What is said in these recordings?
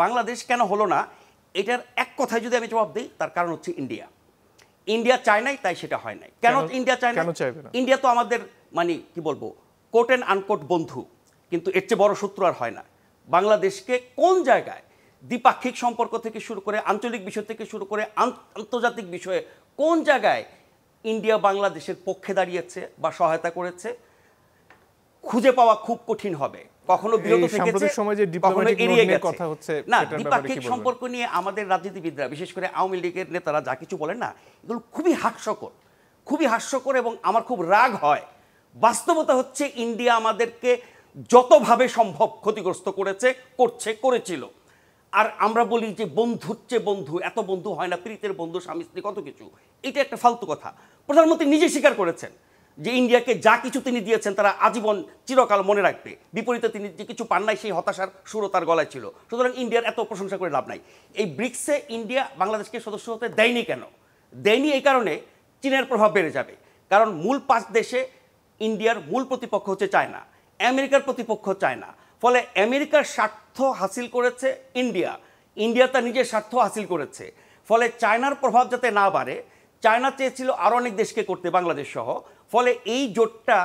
বাংলাদেশ কেন হলো না, এটার এক কথায় যদি আমি জবাব দিই, তার কারণ হচ্ছে ইন্ডিয়া। ইন্ডিয়া চায় নাই, তাই সেটা হয় নাই। কেন ইন্ডিয়া চায় না? ইন্ডিয়া তো আমাদের মানে কি বলবো, কোট অ্যান্ড আনকোট বন্ধু, কিন্তু এর চেয়ে বড় শত্রু আর হয় না। বাংলাদেশকে কোন জায়গায় দ্বিপাক্ষিক সম্পর্ক থেকে শুরু করে, আঞ্চলিক বিষয় থেকে শুরু করে আন্তর্জাতিক বিষয়ে কোন জায়গায় ইন্ডিয়া বাংলাদেশের পক্ষে দাঁড়িয়েছে বা সহায়তা করেছে খুঁজে পাওয়া খুব কঠিন হবে। কখনো বিরত থেকেছে, কখনো এড়িয়ে গেছে। না, দ্বিপাক্ষিক সম্পর্ক নিয়ে আমাদের রাজনীতিবিদরা, বিশেষ করে আওয়ামী লীগের নেতারা যা কিছু বলেন না, এগুলো খুবই হাস্যকর, খুবই হাস্যকর, এবং আমার খুব রাগ হয়। বাস্তবতা হচ্ছে ইন্ডিয়া আমাদেরকে যতভাবে সম্ভব ক্ষতিগ্রস্ত করেছে, করেছিল। আর আমরা বলি যে বন্ধুর চেয়ে বন্ধু, এত বন্ধু হয় না, প্রীতের বন্ধু, স্বামী স্ত্রী, কত কিছু। এটা একটা ফালতু কথা। প্রধানমন্ত্রী নিজে স্বীকার করেছেন যে ইন্ডিয়াকে যা কিছু তিনি দিয়েছেন তারা আজীবন চিরকাল মনে রাখবে। বিপরীতে তিনি যে কিছু পান নাই, সেই হতাশার সুরও তার গলায় ছিল। সুতরাং ইন্ডিয়ার এত প্রশংসা করে লাভ নাই। এই ব্রিক্সে ইন্ডিয়া বাংলাদেশকে সদস্য হতে দেয়নি কেন? দেয়নি এই কারণে, চীনের প্রভাব বেড়ে যাবে। কারণ মূল 5 দেশে ইন্ডিয়ার মূল প্রতিপক্ষ হচ্ছে চায়না, আমেরিকার প্রতিপক্ষ চায়না। ফলে আমেরিকার স্বার্থ হাসিল করেছে ইন্ডিয়া, ইন্ডিয়া তার নিজের স্বার্থ হাসিল করেছে। ফলে চায়নার প্রভাব যাতে না বাড়ে, চায়না চেয়েছিল আরও অনেক দেশকে করতে, বাংলাদেশ সহ। ফলে এই জোটটা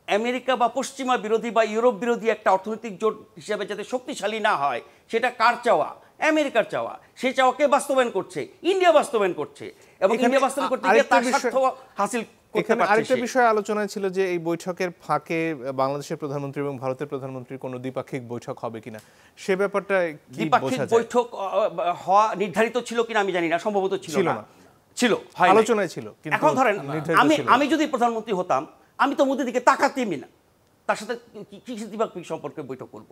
আমেরিকা বা পশ্চিমা বিরোধী বা ইউরোপ বিরোধী একটা অর্থনৈতিক জোট হিসেবে যাতে শক্তিশালী না হয়, সেটা কার চাওয়া? আমেরিকার চাওয়া। সেই চাওয়াকে বাস্তবায়ন করছে ইন্ডিয়া, বাস্তবায়ন করছে, এবং ইন্ডিয়া বাস্তবায়ন করতে গিয়ে তার স্বার্থ হাসিল। এখানে আরেকটা বিষয় আলোচনায় ছিল যে এই বৈঠকের ফাঁকে বাংলাদেশের প্রধানমন্ত্রী এবং ভারতের প্রধানমন্ত্রীর কোনো দ্বিপাক্ষিক বৈঠক হবে কিনা, সে ব্যাপারটা দ্বিপাক্ষিক বৈঠক হওয়া নির্ধারিত ছিল কিনা আমি জানি না, সম্ভবত ছিল না, ছিল আলোচনায় ছিল। এখন ধরেন আমি যদি প্রধানমন্ত্রী হতাম, আমি তো মোদির দিকে তাকাতেই না, তার সাথে কি দ্বিপাক্ষিক সম্পর্কে বৈঠক করব?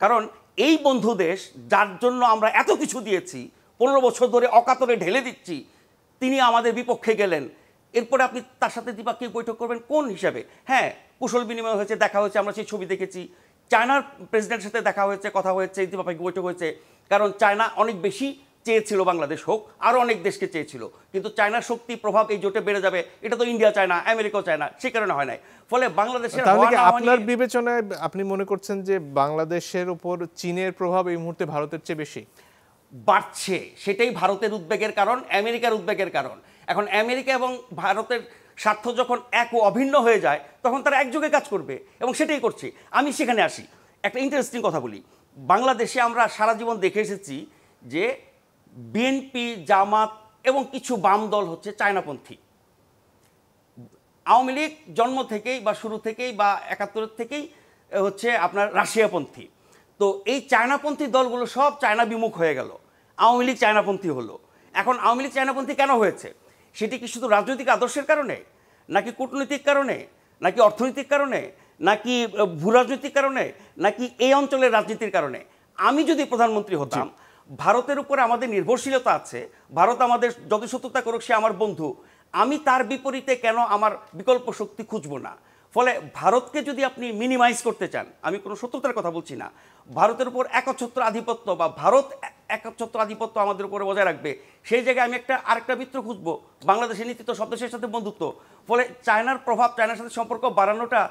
কারণ এই বন্ধু দেশ, যার জন্য আমরা এত কিছু দিয়েছি, 15 বছর ধরে অকাতরে ঢেলে দিচ্ছি, তিনি আমাদের বিপক্ষে গেলেন। এরপরে আপনি তার সাথে দ্বিপাক্ষিক বৈঠক করবেন কোন হিসাবে? হ্যাঁ, কুশল বিনিময় হয়েছে, দেখা হয়েছে, আমরা সেই ছবি দেখেছি। চায়নার প্রেসিডেন্টের সাথে দেখা হয়েছে, কথা হয়েছে, দ্বিপাক্ষিক বৈঠক হয়েছে। কারণ চায়না অনেক বেশি চেয়েছিল বাংলাদেশ হোক, আরও অনেক দেশকে চেয়েছিল। কিন্তু চায়নার শক্তি প্রভাব এই জোটে বেড়ে যাবে, এটা তো ইন্ডিয়া চায় না, আমেরিকাও চায় না, সে কারণে হয় নাই। ফলে বাংলাদেশের আপনার বিবেচনায় আপনি মনে করছেন যে বাংলাদেশের উপর চীনের প্রভাব এই মুহূর্তে ভারতের চেয়ে বেশি বাড়ছে? সেটাই ভারতের উদ্বেগের কারণ, আমেরিকার উদ্বেগের কারণ। এখন আমেরিকা এবং ভারতের স্বার্থ যখন এক ও অভিন্ন হয়ে যায়, তখন তারা একযোগে কাজ করবে, এবং সেটাই করছে। আমি সেখানে আসি, একটা ইন্টারেস্টিং কথা বলি। বাংলাদেশে আমরা সারা জীবন দেখে এসেছি যে বিএনপি, জামাত এবং কিছু বাম দল হচ্ছে চায়নাপন্থী। আওয়ামী লীগ জন্ম থেকেই বা শুরু থেকেই বা 71 থেকেই হচ্ছে আপনার রাশিয়াপন্থী। তো এই চায়নাপন্থী দলগুলো সব চায়না বিমুখ হয়ে গেল, আওয়ামী লীগ চায়নাপন্থী হলো। এখন আওয়ামী লীগ চায়নাপন্থী কেন হয়েছে? সেটি কি শুধু রাজনৈতিক আদর্শের কারণে, নাকি কূটনৈতিক কারণে, নাকি অর্থনৈতিক কারণে, নাকি ভূ রাজনৈতিক কারণে, নাকি এই অঞ্চলের রাজনীতির কারণে? আমি যদি প্রধানমন্ত্রী হতাম, ভারতের উপরে আমাদের নির্ভরশীলতা আছে, ভারত আমাদের যত শত্রুতা করুক সে আমার বন্ধু, আমি তার বিপরীতে কেন আমার বিকল্প শক্তি খুঁজবো না? ফলে ভারতকে যদি আপনি মিনিমাইজ করতে চান, আমি কোনো শত্রুতার কথা বলছি না, ভারতের উপর একচ্ছত্র আধিপত্য বা ভারত একচ্ছত্র আধিপত্য আমাদের উপরে বজায় রাখবে, সেই জায়গায় আমি আরেকটা মিত্র খুঁজবো। বাংলাদেশের নীতি তো সব দেশের সাথে বন্ধুত্ব। ফলে চায়নার প্রভাব, চায়নার সাথে সম্পর্ক বাড়ানোটা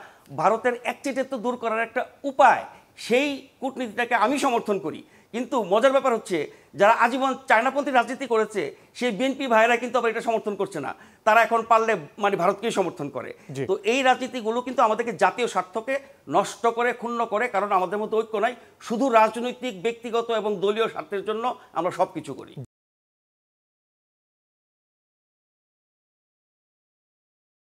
ভারতের একচেটিয়াত্ব দূর করার একটা উপায়। সেই কূটনীতিটাকে আমি সমর্থন করি। কিন্তু মজার ব্যাপার হচ্ছে, যারা আজীবন চায়নাপন্থী রাজনীতি করেছে, সেই বিএনপি ভাইয়েরা কিন্তু আবার এটা সমর্থন করছে না, তারা এখন পারলে মানে ভারতকেই সমর্থন করে। তো এই রাজনীতিগুলো কিন্তু আমাদেরকে জাতীয় স্বার্থকে নষ্ট করে, ক্ষুণ্ণ করে। কারণ আমাদের মধ্যে ঐক্য নাই, শুধু রাজনৈতিক, ব্যক্তিগত এবং দলীয় স্বার্থের জন্য আমরা সব কিছু করি।